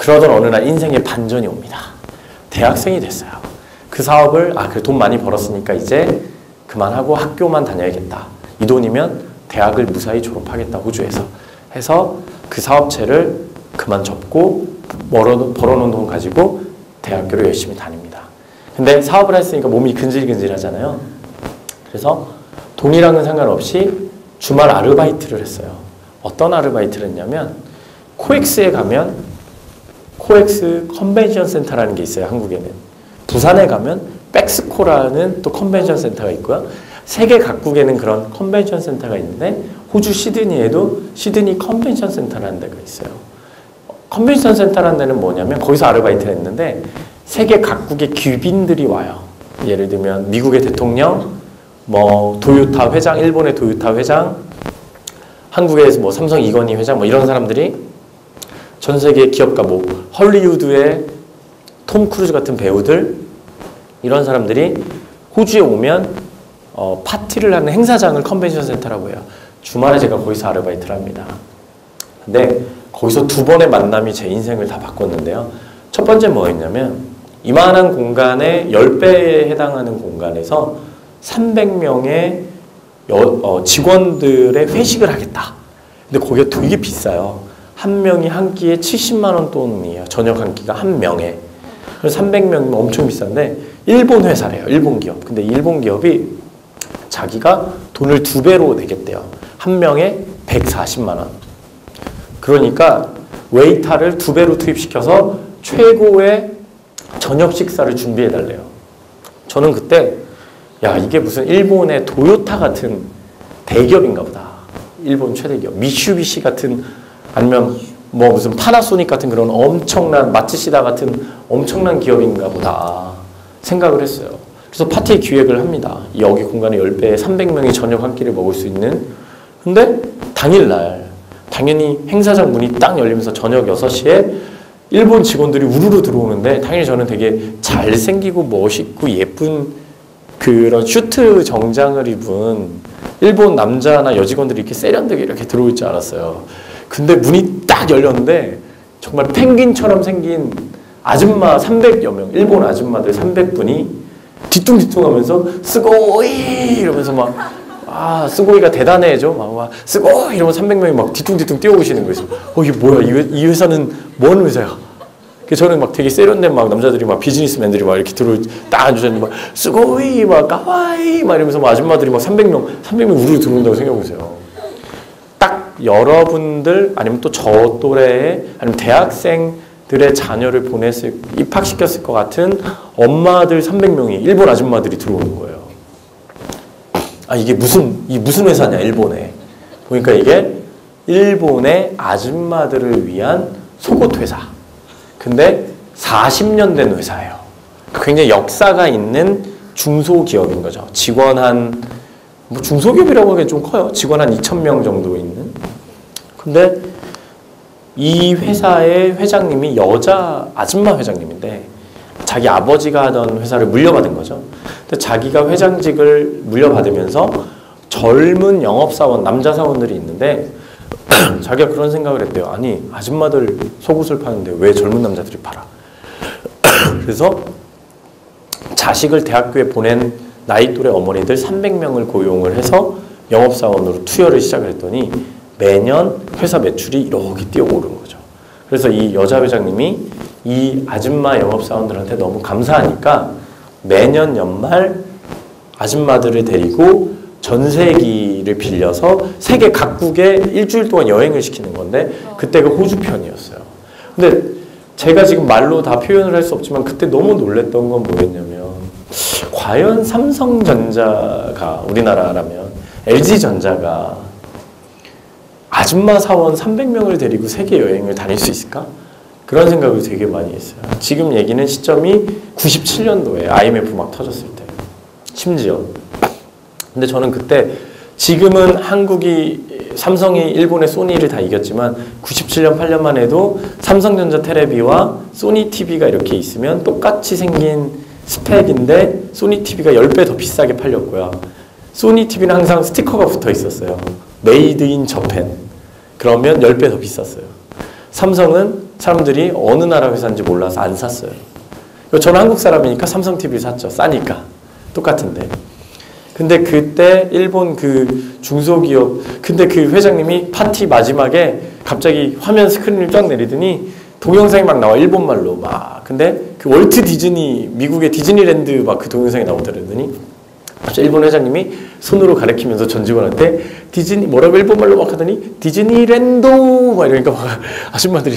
그러던 어느 날 인생의 반전이 옵니다. 대학생이 됐어요. 그 사업을 그 돈 많이 벌었으니까 이제 그만하고 학교만 다녀야겠다. 이 돈이면 대학을 무사히 졸업하겠다. 호주에서 해서 그 사업체를 그만 접고 벌어놓은 돈 가지고 대학교를 열심히 다닙니다. 근데 사업을 했으니까 몸이 근질근질하잖아요. 그래서 돈이랑은 상관없이 주말 아르바이트를 했어요. 어떤 아르바이트를 했냐면 코엑스에 가면 코엑스 컨벤션 센터라는 게 있어요. 한국에는. 부산에 가면 백스코라는 또 컨벤션 센터가 있고요. 세계 각국에는 그런 컨벤션 센터가 있는데 호주 시드니에도 시드니 컨벤션 센터라는 데가 있어요. 컨벤션 센터라는 데는 뭐냐면 거기서 아르바이트를 했는데 세계 각국의 귀빈들이 와요. 예를 들면 미국의 대통령, 뭐 도요타 회장, 일본의 도요타 회장, 한국의 뭐 삼성 이건희 회장 뭐 이런 사람들이 전 세계 기업가 뭐 헐리우드의 톰 크루즈 같은 배우들 이런 사람들이 호주에 오면 파티를 하는 행사장을 컨벤션 센터라고 해요. 주말에 제가 거기서 아르바이트를 합니다. 근데 거기서 두 번의 만남이 제 인생을 다 바꿨는데요. 첫 번째 뭐였냐면 이만한 공간에 10배에 해당하는 공간에서 300명의 직원들의 회식을 하겠다. 근데 거기가 되게 비싸요. 한 명이 한 끼에 70만 원 돈이에요. 저녁 한 끼가 한 명에. 그래서 300명이면 엄청 비싼데 일본 회사래요. 일본 기업. 근데 일본 기업이 자기가 돈을 2배로 내겠대요. 한 명에 140만 원. 그러니까 웨이터를 2배로 투입시켜서 최고의 저녁 식사를 준비해달래요. 저는 그때 야 이게 무슨 일본의 도요타 같은 대기업인가 보다. 일본 최대 기업. 미쓰비시 같은 아니면 뭐 무슨 파나소닉 같은 그런 엄청난 마츠시다 같은 엄청난 기업인가 보다 생각을 했어요. 그래서 파티 기획을 합니다. 여기 공간에 10배에 300명이 저녁 한 끼를 먹을 수 있는. 근데 당일날 당연히 행사장 문이 딱 열리면서 저녁 6시에 일본 직원들이 우르르 들어오는데 당연히 저는 되게 잘생기고 멋있고 예쁜 그런 슈트 정장을 입은 일본 남자나 여직원들이 이렇게 세련되게 이렇게 들어올 줄 알았어요. 근데 문이 딱 열렸는데 정말 펭귄처럼 생긴 아줌마 300여 명, 일본 아줌마들 300분이 뒤뚱뒤뚱 하면서 스고이 이러면서 막 스고이가 대단해져 막 스고이 이러면서 300명이 막 뒤뚱뒤뚱 뛰어오시는 거예요. 이게 뭐야? 이 회사는 뭔 회사야? 저는 막 되게 세련된 막 남자들이 막 비즈니스맨들이 막 이렇게 딱 앉으셨는데 막 스고이 막 까와이 막 이러면서 막 아줌마들이 막 300명 우르르 들어온다고 생각해보세요. 딱 여러분들 아니면 또 저 또래의 아니면 대학생들의 자녀를 입학시켰을 것 같은 엄마들 300명이 일본 아줌마들이 들어오는 거예요. 이게 무슨 회사냐 일본에. 보니까 이게 일본의 아줌마들을 위한 속옷 회사. 근데 40년 된 회사예요. 굉장히 역사가 있는 중소기업인 거죠. 직원 중소기업이라고 하기엔 좀 커요. 직원 한 2,000명 정도 있는. 근데 이 회사의 회장님이 여자 아줌마 회장님인데 자기 아버지가 하던 회사를 물려받은 거죠. 근데 자기가 회장직을 물려받으면서 젊은 영업사원, 남자 사원들이 있는데 자기가 그런 생각을 했대요. 아니 아줌마들 속옷을 파는데 왜 젊은 남자들이 팔아? 그래서 자식을 대학교에 보낸 나이 또래 어머니들 300명을 고용을 해서 영업사원으로 투여를 시작을 했더니 매년 회사 매출이 이렇게 뛰어오르는 거죠. 그래서 이 여자 회장님이 이 아줌마 영업사원들한테 너무 감사하니까 매년 연말 아줌마들을 데리고 전세기를 빌려서 세계 각국에 일주일 동안 여행을 시키는 건데 그때가 호주 편이었어요. 근데 제가 지금 말로 다 표현을 할 수 없지만 그때 너무 놀랬던 건 뭐였냐면 과연 삼성전자가 우리나라라면 LG전자가 아줌마 사원 300명을 데리고 세계 여행을 다닐 수 있을까? 그런 생각을 되게 많이 했어요. 지금 얘기는 시점이 97년도에 IMF 막 터졌을 때 심지어. 근데 저는 그때 지금은 삼성이 일본의 소니를 다 이겼지만 97년 8년만 해도 삼성전자 테레비와 소니 TV가 이렇게 있으면 똑같이 생긴 스펙인데 소니 TV가 10배 더 비싸게 팔렸고요. 소니 TV는 항상 스티커가 붙어 있었어요. 메이드 인 저펜. 그러면 10배 더 비쌌어요. 삼성은 사람들이 어느 나라 회사인지 몰라서 안 샀어요. 저는 한국 사람이니까 삼성 TV 샀죠. 싸니까. 똑같은데. 근데 그때 일본 그 중소기업, 근데 그 회장님이 파티 마지막에 갑자기 화면 스크린을 쫙 내리더니 동영상이 막 나와, 일본말로 막. 근데 그 월트 디즈니, 미국의 디즈니랜드 막 그 동영상이 나오더라더니 일본 회장님이 손으로 가리키면서 전 직원한테 디즈니 뭐라고 일본말로 막 하더니 디즈니랜드 막 이러니까 막 아줌마들이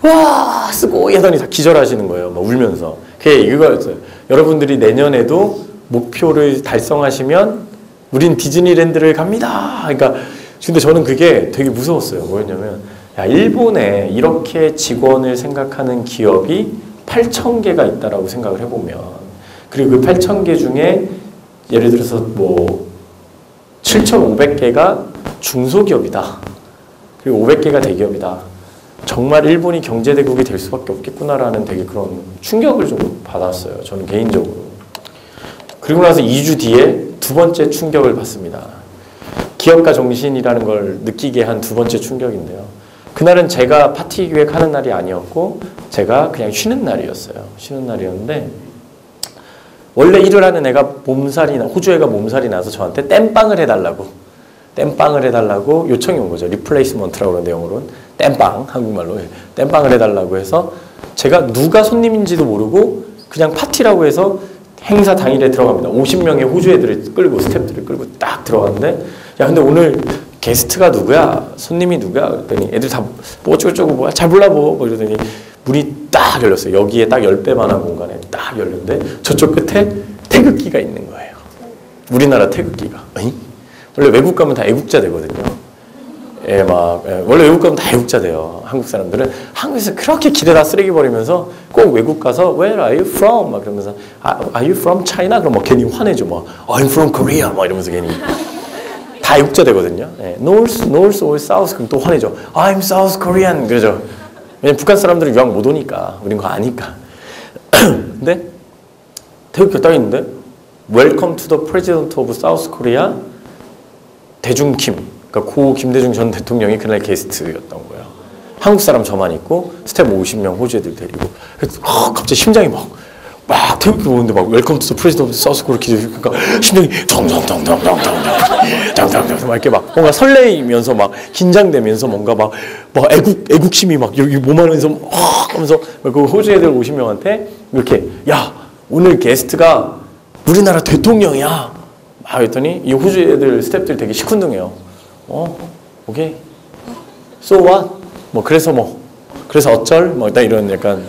와 쓰고 하더니 다 기절하시는 거예요. 막 울면서. 그게 이거였어요. 여러분들이 내년에도 목표를 달성하시면 우린 디즈니랜드를 갑니다. 그러니까 근데 저는 그게 되게 무서웠어요. 뭐였냐면 야, 일본에 이렇게 직원을 생각하는 기업이 8,000개가 있다라고 생각을 해보면, 그리고 그 8,000개 중에 예를 들어서 뭐 7,500개가 중소기업이다. 그리고 500개가 대기업이다. 정말 일본이 경제대국이 될 수밖에 없겠구나라는 되게 그런 충격을 좀 받았어요. 저는 개인적으로. 그리고 나서 2주 뒤에 두 번째 충격을 받습니다. 기업가 정신이라는 걸 느끼게 한 두 번째 충격인데요. 그날은 제가 파티 기획하는 날이 아니었고 제가 그냥 쉬는 날이었어요. 쉬는 날이었는데 원래 일을 하는 애가 호주 애가 몸살이 나서 저한테 땜빵을 해달라고 요청이 온 거죠. 리플레이스먼트라고 그러는데 영어로는 땜빵, 한국말로 땜빵을 해달라고 해서 제가 누가 손님인지도 모르고 그냥 파티라고 해서 행사 당일에 들어갑니다. 50명의 호주 애들을 끌고 스태프들을 끌고 딱 들어갔는데 야 근데 오늘 게스트가 누구야? 손님이 누구야? 그랬더니 애들 다 뭐 어쩌고저쩌고 뭐야? 잘 몰라 뭐 이러더니 문이 딱 열렸어요. 여기에 딱 10배만한 공간에 딱 열렸는데 저쪽 끝에 태극기가 있는 거예요. 우리나라 태극기가. 에이? 원래 외국 가면 다 애국자 되거든요. 원래 외국 가면 다 애국자 돼요. 한국 사람들은 한국에서 그렇게 기대다 쓰레기 버리면서 꼭 외국 가서 Where are you from? 막 그러면서 Are you from China? 그럼 막 괜히 화내죠. 막 I'm from Korea. 막 이러면서 괜히 다 애국자 되거든요. North or South? 그럼 또 화내죠. I'm South Korean. 그러죠. 왜냐면 북한 사람들은 유학 못 오니까 우린 그거 아니까. 근데 태극기가 딱 있는데 Welcome to the President of South Korea. 대중킴. 그러니까 고 김대중 전 대통령이 그날 게스트였던 거예요. 한국 사람 저만 있고 스텝 50명 호주 애들 데리고 갑자기 심장이 막 태극기 보는데 막 웰컴 투 프레지던트 사우스 코리아 그러니까 심장이 덩덩덩덩덩덩덩 막 이렇게 막 뭔가 설레이면서 막 긴장되면서 뭔가 막 애국심이 막 여기 몸 안에서 하면서 그 호주 애들 50명한테 이렇게 야 오늘 게스트가 우리나라 대통령이야 막 했더니 이 호주 애들 스태프들이 되게 시큰둥해요. 오케이 so what? 그래서 어쩔? 딱 이런 약간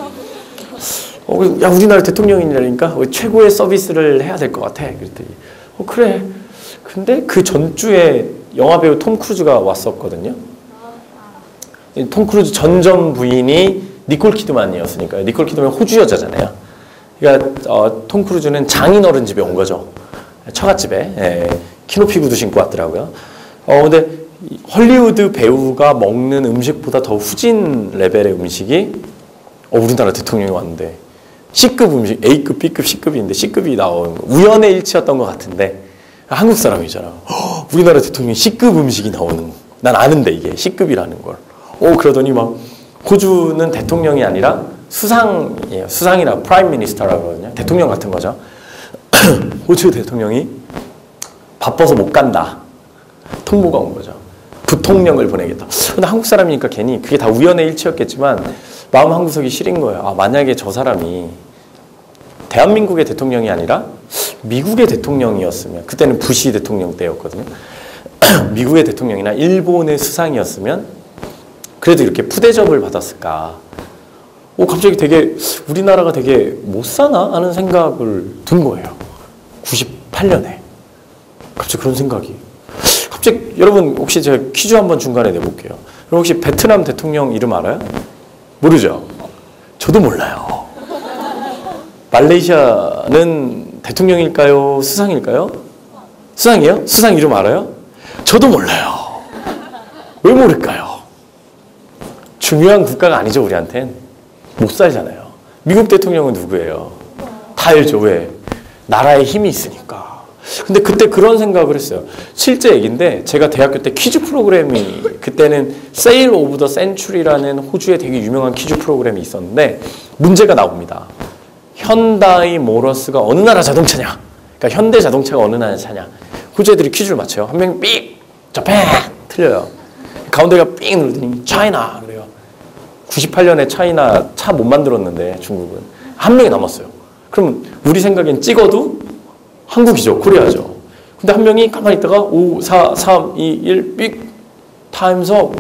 야 우리나라 대통령이라니까 최고의 서비스를 해야 될 것 같아. 그랬더니 그래. 근데 그 전주에 영화배우 톰 크루즈가 왔었거든요. 톰 크루즈 전전 부인이 니콜 키드만이었으니까요. 니콜 키드만 호주 여자잖아요. 그러니까 톰 크루즈는 장인어른 집에 온 거죠. 처갓집에 키높이 구두 신고 왔더라고요. 근데 헐리우드 배우가 먹는 음식보다 더 후진 레벨의 음식이 우리나라 대통령이 왔는데 C급 음식, A급, B급, C급인데 C급이 나오는 거. 우연의 일치였던 것 같은데 한국 사람이잖아. 우리나라 대통령이 C급 음식이 나오는 거. 난 아는데 이게 C급이라는 걸. 그러더니 막 호주는 대통령이 아니라 수상이에요. 수상이라 프라임 미니스터라고 그러거든요. 대통령 같은 거죠. 호주 대통령이 바빠서 못 간다. 통보가 온 거죠. 부통령을 보내겠다. 근데 한국 사람이니까 괜히 그게 다 우연의 일치였겠지만 마음 한구석이 시린 거예요. 만약에 저 사람이 대한민국의 대통령이 아니라 미국의 대통령이었으면 그때는 부시 대통령 때였거든요. 미국의 대통령이나 일본의 수상이었으면 그래도 이렇게 푸대접을 받았을까. 갑자기 되게 우리나라가 되게 못 사나 하는 생각을 든 거예요. 98년에. 갑자기 그런 생각이. 갑자기 여러분 혹시 제가 퀴즈 한번 중간에 내볼게요. 여러분 혹시 베트남 대통령 이름 알아요? 모르죠? 저도 몰라요. 말레이시아는 대통령일까요? 수상일까요? 수상이에요? 수상 이름 알아요? 저도 몰라요. 왜 모를까요? 중요한 국가가 아니죠, 우리한텐. 못 살잖아요. 미국 대통령은 누구예요? 다 알죠, 왜? 나라에 힘이 있으니까. 근데 그때 그런 생각을 했어요. 실제 얘기인데 제가 대학교 때 퀴즈 프로그램이 그때는 세일 오브 더 센츄리라는 호주의 되게 유명한 퀴즈 프로그램이 있었는데 문제가 나옵니다. 현다이 모러스가 어느 나라 자동차냐? 그러니까 현대 자동차가 어느 나라 차냐? 호주 애들이 퀴즈를 맞춰요. 한 명이 삑! 자pan! 틀려요. 가운데가 삑! 누르더니 차이나! 그래요. 98년에 차이나 차 못 만들었는데 중국은 한 명이 남았어요. 그럼 우리 생각엔 찍어도 한국이죠. 코리아죠. 근데 한 명이 가만히 있다가 5, 4, 3, 2, 1 삑! 타임서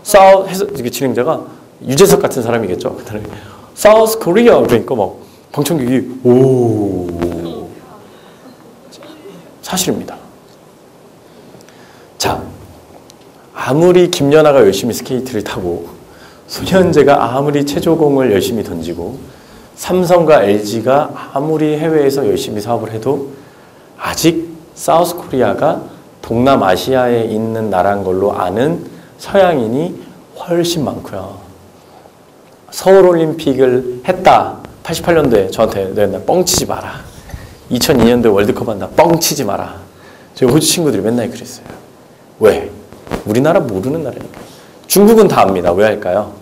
사우 해서 이게 진행자가 유재석 같은 사람이겠죠. 사우스 코리아 그러니까 막 방청객이 오 사실입니다. 자, 아무리 김연아가 열심히 스케이트를 타고 손현재가 아무리 체조공을 열심히 던지고 삼성과 LG가 아무리 해외에서 열심히 사업을 해도 아직 사우스 코리아가 동남아시아에 있는 나라인 걸로 아는 서양인이 훨씬 많고요. 서울올림픽을 했다. 88년도에 저한테 너 뻥치지 마라. 2002년도에 월드컵 한다. 뻥치지 마라. 저희 호주 친구들이 맨날 그랬어요. 왜? 우리나라 모르는 나라니까. 중국은 다 압니다. 왜 할까요?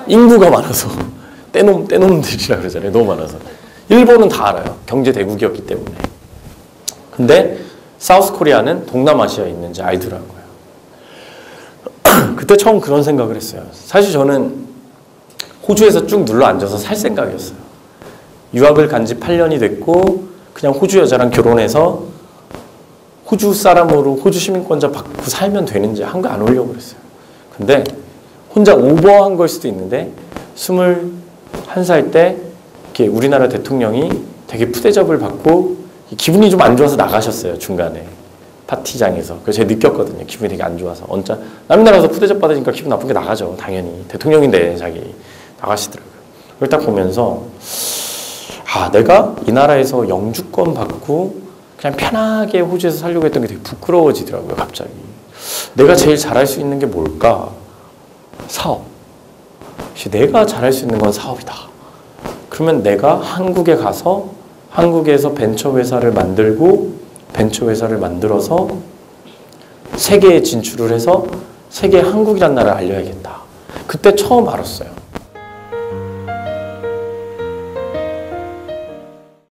인구가 많아서. 떼놈들이라 그러잖아요. 너무 많아서. 일본은 다 알아요. 경제 대국이었기 때문에. 근데 사우스 코리아는 동남아시아에 있는지 알더라고요. 그때 처음 그런 생각을 했어요. 사실 저는 호주에서 쭉 눌러 앉아서 살 생각이었어요. 유학을 간 지 8년이 됐고 그냥 호주 여자랑 결혼해서 호주 사람으로 호주 시민권자 받고 살면 되는지 한국 안 오려고 그랬어요. 근데 혼자 오버한 걸 수도 있는데 21살 때 이렇게 우리나라 대통령이 되게 푸대접을 받고 기분이 좀 안 좋아서 나가셨어요. 중간에 파티장에서. 그래서 제가 느꼈거든요. 기분이 되게 안 좋아서. 남의 나라에서 푸대접 받으니까 기분 나쁜 게 나가죠. 당연히. 대통령인데 자기 나가시더라고요. 그걸 딱 보면서 아, 내가 이 나라에서 영주권 받고 그냥 편하게 호주에서 살려고 했던 게 되게 부끄러워지더라고요. 갑자기. 내가 제일 잘할 수 있는 게 뭘까? 사업. 역시 내가 잘할 수 있는 건 사업이다. 그러면 내가 한국에 가서 한국에서 벤처회사를 만들고 벤처회사를 만들어서 세계에 진출을 해서 세계에 한국이란 나라를 알려야겠다. 그때 처음 알았어요.